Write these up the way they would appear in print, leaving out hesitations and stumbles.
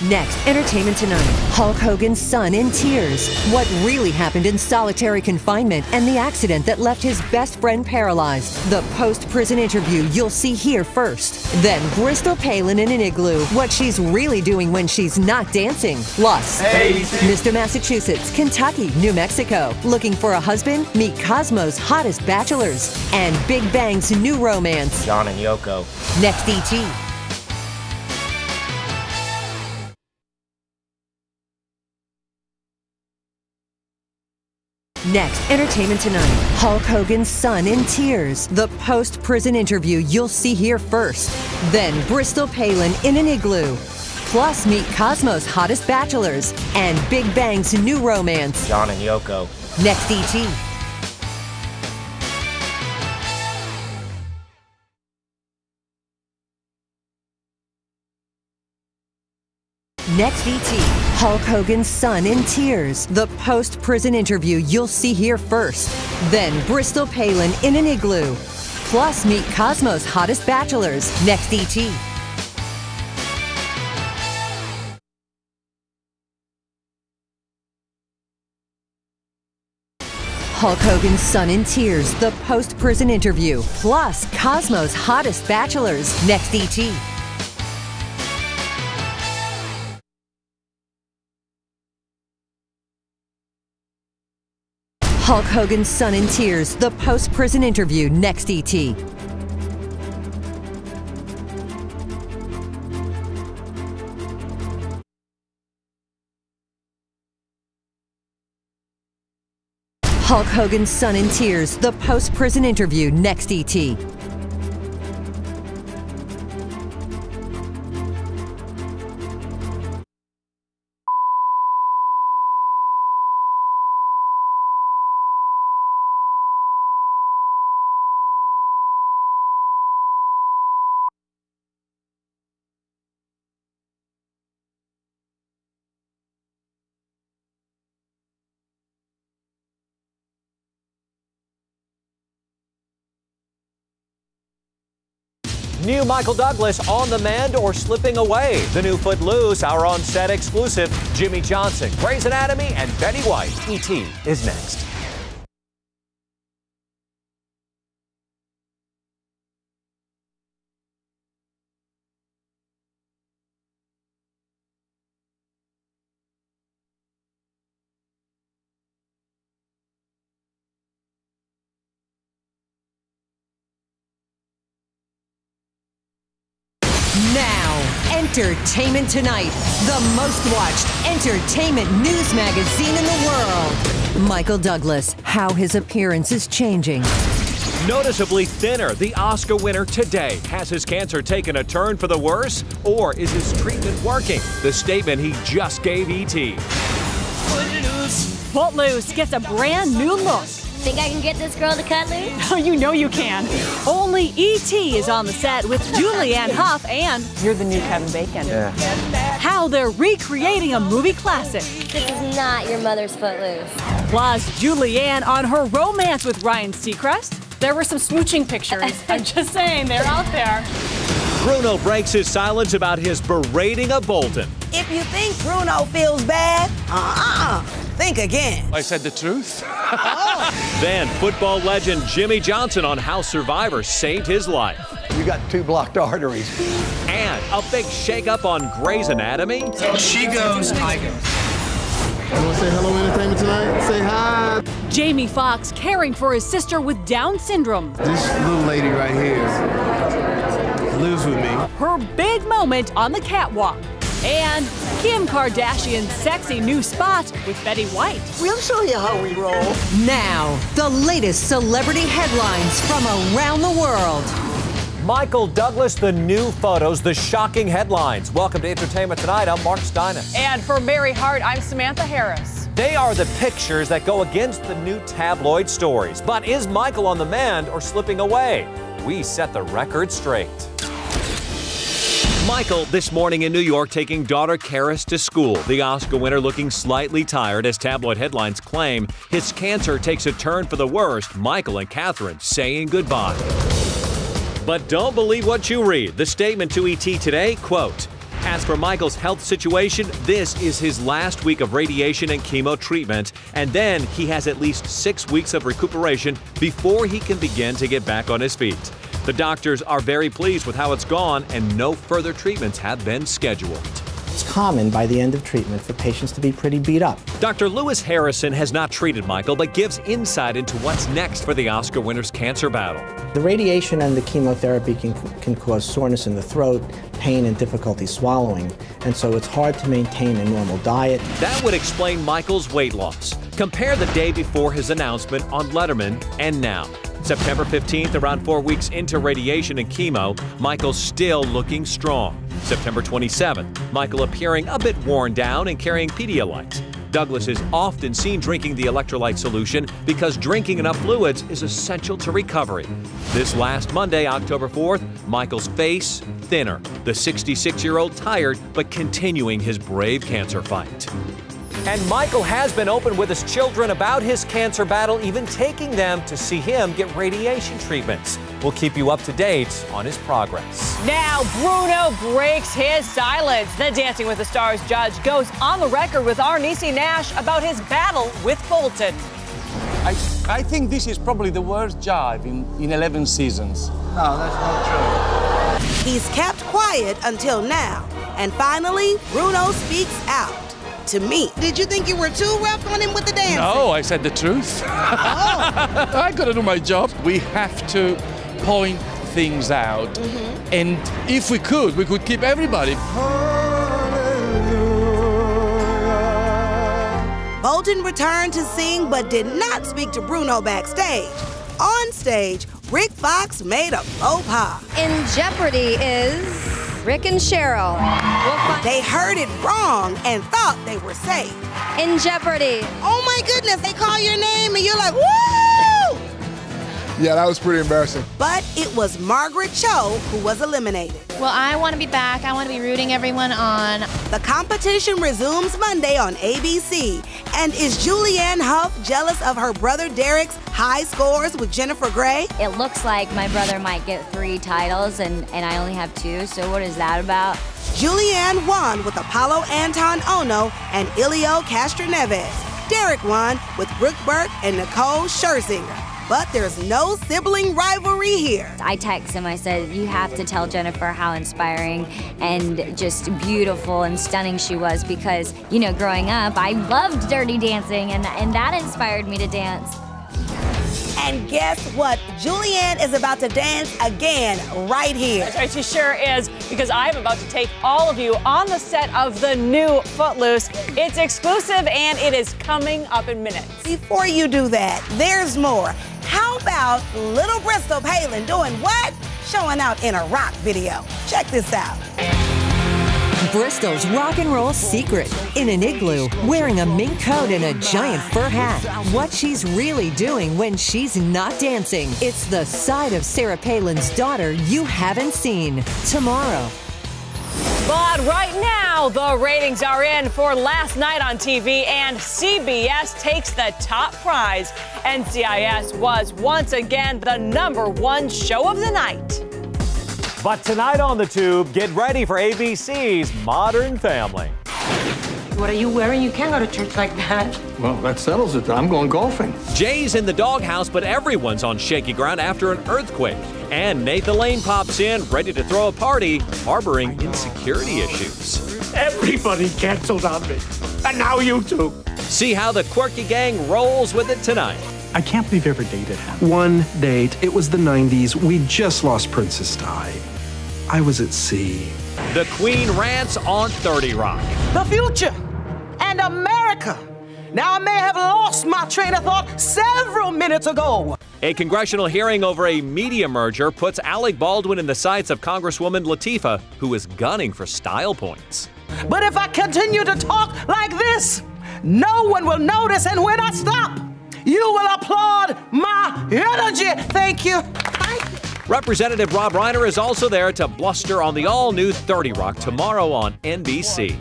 Next, Entertainment Tonight. Hulk Hogan's son in tears. What really happened in solitary confinement and the accident that left his best friend paralyzed. The post-prison interview you'll see here first. Then Bristol Palin in an igloo. What she's really doing when she's not dancing. Plus, Mr. Massachusetts, Kentucky, New Mexico. Looking for a husband? Meet Cosmo's hottest bachelors. And Big Bang's new romance. John and Yoko. Next, E.T. Next, Entertainment Tonight. Hulk Hogan's son in tears. The post-prison interview you'll see here first. Then Bristol Palin in an igloo. Plus, meet Cosmo's hottest bachelors and Big Bang's new romance. John and Yoko. Next, E.T. Next, E.T. Hulk Hogan's son in tears. The post-prison interview you'll see here first. Then Bristol Palin in an igloo. Plus, meet Cosmo's hottest bachelors. Next, E.T. Hulk Hogan's son in tears. The post-prison interview. Plus, Cosmo's hottest bachelors. Next, E.T. Hulk Hogan's son in tears. The post-prison interview. Next, E.T. Hulk Hogan's son in tears. The post-prison interview. Next, E.T. New Michael Douglas on the mend or slipping away. The new Footloose, our on-set exclusive. Jimmy Johnson, Grey's Anatomy, and Betty White. E.T. is next. Now, Entertainment Tonight, the most watched entertainment news magazine in the world. Michael Douglas, how his appearance is changing. Noticeably thinner, the Oscar winner today. Has his cancer taken a turn for the worse, or is his treatment working? The statement he just gave E.T. Footloose gets a brand new look. Think I can get this girl to cut loose? Oh, you know you can. Only E.T. is on the set with Julianne Hough and you're the new Kevin Bacon. Yeah. How they're recreating a movie classic. This is not your mother's Footloose. Plus, Julianne on her romance with Ryan Seacrest. There were some smooching pictures. I'm just saying, they're out there. Bruno breaks his silence about his berating of Bolton. If you think Bruno feels bad, think again. I said the truth. Then football legend Jimmy Johnson on how Survivor saved his life. You got 2 blocked arteries. And a big shakeup on Grey's Anatomy. She goes, I go. You want to say hello, Entertainment Tonight? Say hi. Jamie Foxx caring for his sister with Down syndrome. This little lady right here lives with me. Her big moment on the catwalk. And Kim Kardashian's sexy new spot with Betty White. We'll show you how we roll. Now, the latest celebrity headlines from around the world. Michael Douglas, the new photos, the shocking headlines. Welcome to Entertainment Tonight. I'm Mark Steinis. And for Mary Hart, I'm Samantha Harris. They are the pictures that go against the new tabloid stories. But is Michael on the mend or slipping away? We set the record straight. Michael this morning in New York taking daughter Karis to school. The Oscar winner looking slightly tired as tabloid headlines claim his cancer takes a turn for the worst. Michael and Catherine saying goodbye. But don't believe what you read. The statement to ET today, quote, As for Michael's health situation, this is his last week of radiation and chemo treatment, and then he has at least 6 weeks of recuperation before he can begin to get back on his feet. The doctors are very pleased with how it's gone, and no further treatments have been scheduled. It's common by the end of treatment for patients to be pretty beat up. Dr. Lewis Harrison has not treated Michael, but gives insight into what's next for the Oscar winner's cancer battle. The radiation and the chemotherapy can cause soreness in the throat, pain, and difficulty swallowing, and so it's hard to maintain a normal diet. That would explain Michael's weight loss. Compare the day before his announcement on Letterman and now. September 15th, around 4 weeks into radiation and chemo, Michael's still looking strong. September 27th, Michael appearing a bit worn down and carrying Pedialyte. Douglas is often seen drinking the electrolyte solution because drinking enough fluids is essential to recovery. This last Monday, October 4th, Michael's face thinner. The 66-year-old tired, but continuing his brave cancer fight. And Michael has been open with his children about his cancer battle, even taking them to see him get radiation treatments. We'll keep you up to date on his progress. Now, Bruno breaks his silence. The Dancing with the Stars judge goes on the record with Arnese Nash about his battle with Bolton. I think this is probably the worst job in 11 seasons. No, that's not true. He's kept quiet until now. And finally, Bruno speaks out. To me. Did you think you were too rough on him with the dancing? No, I said the truth. I gotta do my job. We have to point things out. And if we could keep everybody. Bolton returned to sing but did not speak to Bruno backstage. On stage, Rick Fox made a faux pas. In jeopardy is Rick and Cheryl. They heard it wrong and thought they were safe. In jeopardy. Oh my goodness, they call your name and you're like, woo! Yeah, that was pretty embarrassing. But it was Margaret Cho who was eliminated. Well, I want to be back. I want to be rooting everyone on. The competition resumes Monday on ABC. And is Julianne Hough jealous of her brother Derek's high scores with Jennifer Grey? It looks like my brother might get 3 titles and I only have 2, so what is that about? Julianne won with Apollo Anton Ono and Ilio Castroneves. Derek won with Brooke Burke and Nicole Scherzinger. But there's no sibling rivalry here. I texted him, I said, you have to tell Jennifer how inspiring and just beautiful and stunning she was because, you know, growing up, I loved Dirty Dancing and that inspired me to dance. And guess what? Julianne is about to dance again right here. She sure is, because I'm about to take all of you on the set of the new Footloose. It's exclusive and it is coming up in minutes. Before you do that, there's more. How about little Bristol Palin doing what? Showing out in a rock video. Check this out. Bristol's rock and roll secret. In an igloo, wearing a mink coat and a giant fur hat. What she's really doing when she's not dancing. It's the side of Sarah Palin's daughter you haven't seen. Tomorrow. But right now, the ratings are in for Last Night on TV, and CBS takes the top prize. NCIS was once again the #1 show of the night. But tonight on the Tube, get ready for ABC's Modern Family. What are you wearing? You can't go to church like that. Well, that settles it. I'm going golfing. Jay's in the doghouse, but everyone's on shaky ground after an earthquake. And Nathan Lane pops in, ready to throw a party, harboring insecurity issues. Everybody canceled on me. And now you too. See how the quirky gang rolls with it tonight. I can't believe you ever dated him. One date. It was the 90s. We just lost Princess Di. I was at sea. The Queen rants on 30 Rock. The future and America. Now, I may have lost my train of thought several minutes ago. A congressional hearing over a media merger puts Alec Baldwin in the sights of Congresswoman Latifah, who is gunning for style points. But if I continue to talk like this, no one will notice, and when I stop, you will applaud my energy. Thank you. Representative Rob Reiner is also there to bluster on the all-new 30 Rock tomorrow on NBC.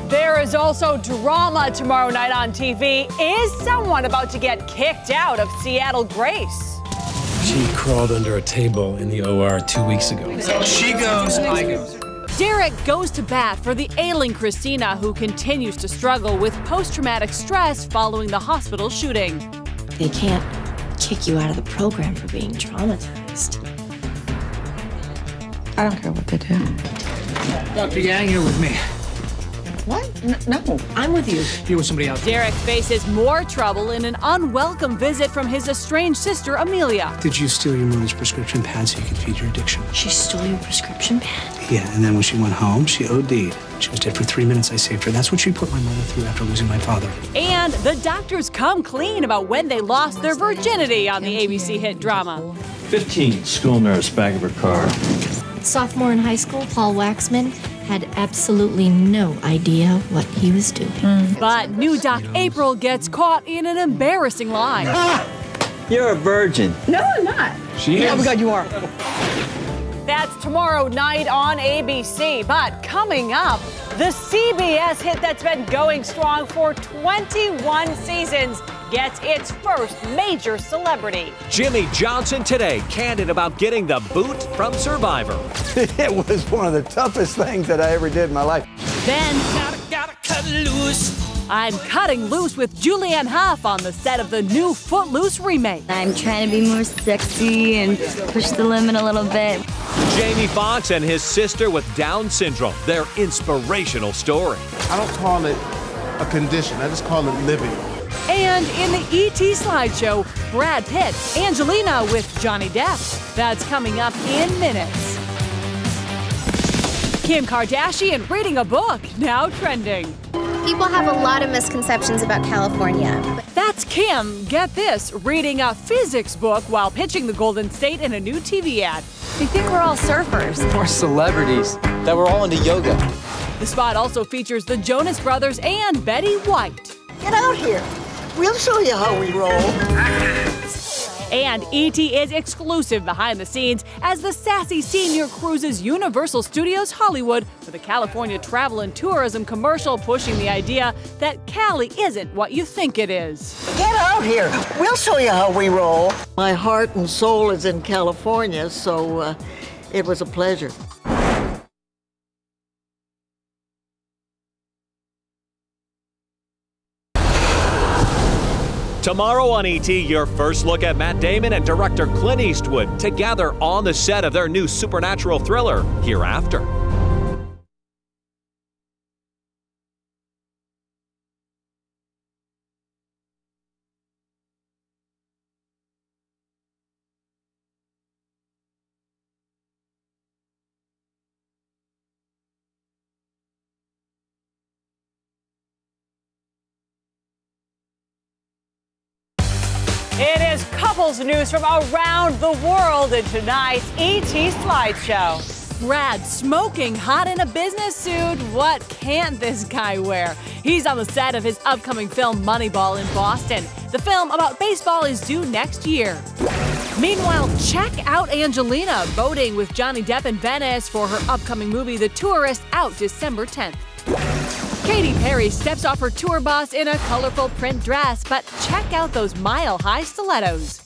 There is also drama tomorrow night on TV. Is someone about to get kicked out of Seattle Grace? She crawled under a table in the OR 2 weeks ago. She goes, I goes. Derek goes to bat for the ailing Christina, who continues to struggle with post-traumatic stress following the hospital shooting. They can't kick you out of the program for being traumatized. I don't care what they do. Dr. Yang, you're with me. What? No, I'm with you. You're with somebody else. Derek faces more trouble in an unwelcome visit from his estranged sister, Amelia. Did you steal your mother's prescription pad so you could feed your addiction? She stole your prescription pad? Yeah, and then when she went home, she OD'd. She was dead for 3 minutes. I saved her. That's what she put my mother through after losing my father. And the doctors come clean about when they lost their virginity on the ABC hit drama. 15 school nurse back of her car. Sophomore in high school, Paul Waxman had absolutely no idea what he was doing. But new Doc April gets caught in an embarrassing lie. You're a virgin. No, I'm not. She is. Oh my God, you are. That's tomorrow night on ABC. But coming up, the CBS hit that's been going strong for 21 seasons gets its first major celebrity. Jimmy Johnson today, candid about getting the boot from Survivor. It was one of the toughest things that I ever did in my life. Then, gotta cut loose. I'm cutting loose with Julianne Hough on the set of the new Footloose remake. I'm trying to be more sexy and push the limit a little bit. Jamie Foxx and his sister with Down syndrome, their inspirational story. I don't call it a condition, I just call it living. And in the E.T. slideshow, Brad Pitt, Angelina with Johnny Depp. That's coming up in minutes. Kim Kardashian reading a book, now trending. People have a lot of misconceptions about California. That's Kim, get this, reading a physics book while pitching the Golden State in a new TV ad. They think we're all surfers. We're celebrities, that we're all into yoga. The spot also features the Jonas Brothers and Betty White. Get out here. We'll show you how we roll. And E.T. is exclusive behind the scenes as the sassy senior cruises Universal Studios Hollywood for the California Travel and Tourism commercial, pushing the idea that Cali isn't what you think it is. Get out here. We'll show you how we roll. My heart and soul is in California, so it was a pleasure. Tomorrow on E.T., your first look at Matt Damon and director Clint Eastwood together on the set of their new supernatural thriller, Hereafter. It is couples news from around the world in tonight's E.T. slideshow. Brad smoking hot in a business suit. What can't this guy wear? He's on the set of his upcoming film Moneyball in Boston. The film about baseball is due next year. Meanwhile, check out Angelina boating with Johnny Depp in Venice for her upcoming movie The Tourist, out December 10th. Katy Perry steps off her tour bus in a colorful print dress, but check out those mile-high stilettos.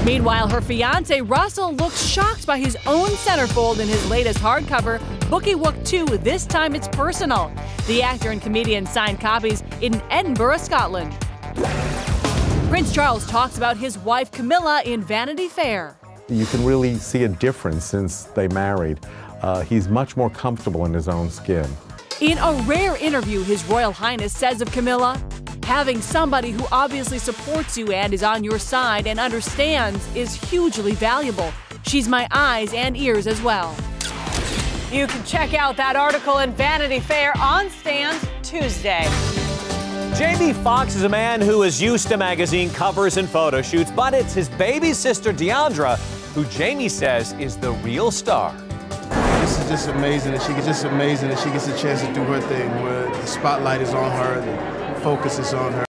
Meanwhile, her fiancé Russell looks shocked by his own centerfold in his latest hardcover, Bookie Wook 2, This Time It's Personal. The actor and comedian signed copies in Edinburgh, Scotland. Prince Charles talks about his wife Camilla in Vanity Fair. You can really see a difference since they married. He's much more comfortable in his own skin. In a rare interview, His Royal Highness says of Camilla, having somebody who obviously supports you and is on your side and understands is hugely valuable. She's my eyes and ears as well. You can check out that article in Vanity Fair on Stand Tuesday. Jamie Foxx is a man who is used to magazine covers and photo shoots, but it's his baby sister Deandra who Jamie says is the real star. This is just amazing that she gets a chance to do her thing, where the spotlight is on her, the focus is on her.